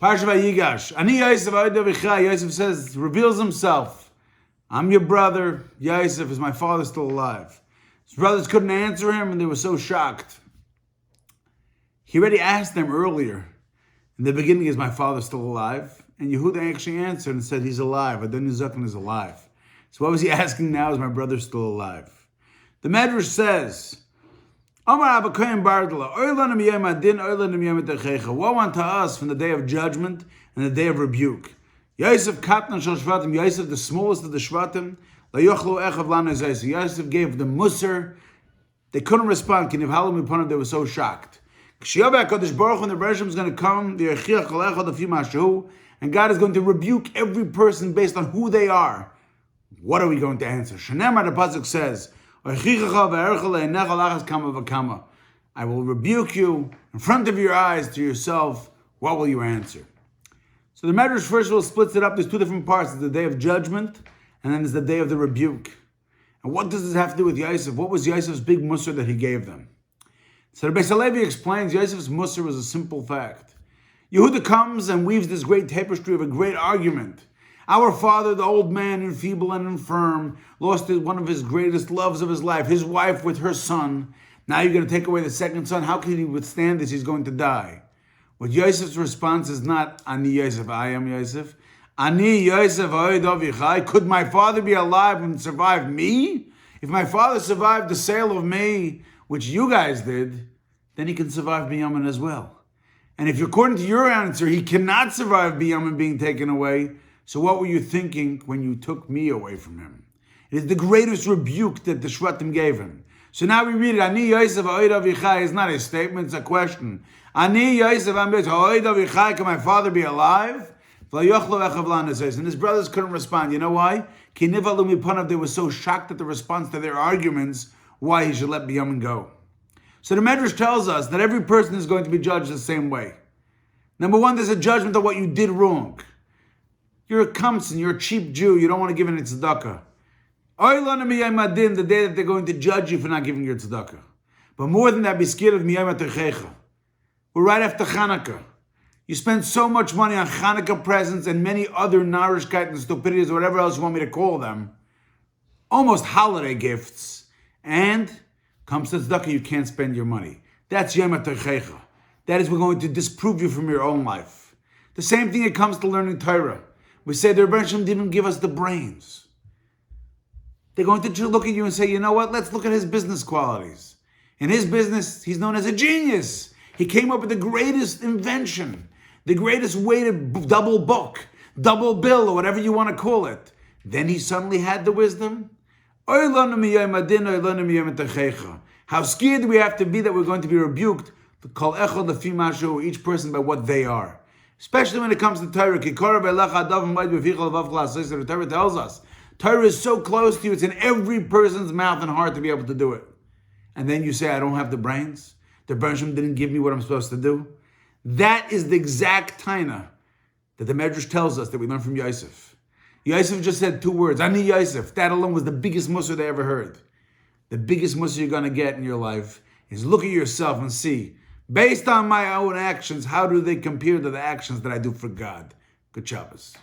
Parashat Vayigash. Ani Yosef Avichai. Yosef says, reveals himself. I'm your brother. Yosef, is my father still alive? His brothers couldn't answer him, and they were so shocked. He already asked them earlier. In the beginning, is my father still alive? And Yehuda actually answered and said, he's alive. Adon Yizakon is alive. So what was he asking now? Is my brother still alive? The Medrash says, woe unto us from the day of judgment and the day of rebuke. Yosef Katnan Shel Shvatim, Yosef, the smallest of the Shvatim, Yosef gave them Musar. They couldn't respond. They were so shocked. When the Bereshim is going to come, and God is going to rebuke every person based on who they are. What are we going to answer? Shnayim, the pasuk says, I will rebuke you in front of your eyes to yourself. What will you answer? So the Medrash first of all splits it up. There's two different parts. There's the day of judgment, and then there's the day of the rebuke. And what does this have to do with Yosef? What was Yosef's big musar that he gave them? So Rabbi Salevi explains Yosef's musar was a simple fact. Yehuda comes and weaves this great tapestry of a great argument. Our father, the old man, enfeebled and infirm, lost one of his greatest loves of his life, his wife with her son. Now you're going to take away the second son. How can he withstand this? He's going to die. What Yosef's response is not, Ani Yosef, I am Yosef. Ani Yosef, could my father be alive and survive me? If my father survived the sale of me, which you guys did, then he can survive Binyamin as well. And if according to your answer, he cannot survive Binyamin being taken away, so what were you thinking when you took me away from him? It is the greatest rebuke that the Shvatim gave him. So now we read it, Ani Yosef ha'od avichai is not a statement, it's a question. Ani Yosef ha'od avichai, can my father be alive? And his brothers couldn't respond. You know why? They were so shocked at the response to their arguments, why he should let Binyamin go. So the Medrash tells us that every person is going to be judged the same way. Number one, there's a judgment of what you did wrong. You're a kamsin, you're a cheap Jew, you don't want to give any tzedakah. The day that they're going to judge you for not giving your tzedakah. But more than that, be scared of miyam atechecha. We're right after Chanukah. You spend so much money on Chanukah presents and many other narishkeit and stupidities, or whatever else you want me to call them. Almost holiday gifts. And comes to tzedakah, you can't spend your money. That's yom atechecha. That is, we're going to disprove you from your own life. The same thing it comes to learning Torah. We say the Rebbe didn't give us the brains. They're going to look at you and say, you know what, let's look at his business qualities. In his business, he's known as a genius. He came up with the greatest invention, the greatest way to double book, double bill, or whatever you want to call it. Then he suddenly had the wisdom. How scared do we have to be that we're going to be rebuked? Each person by what they are. Especially when it comes to Torah. The Torah tells us, Torah is so close to you, it's in every person's mouth and heart to be able to do it. And then you say, I don't have the brains. The Bereshim didn't give me what I'm supposed to do. That is the exact taina that the Medrash tells us that we learn from Yosef. Yosef just said two words, Ani Yosef. That alone was the biggest musar they ever heard. The biggest musar you're going to get in your life is look at yourself and see, based on my own actions, how do they compare to the actions that I do for God? Good Shabbos.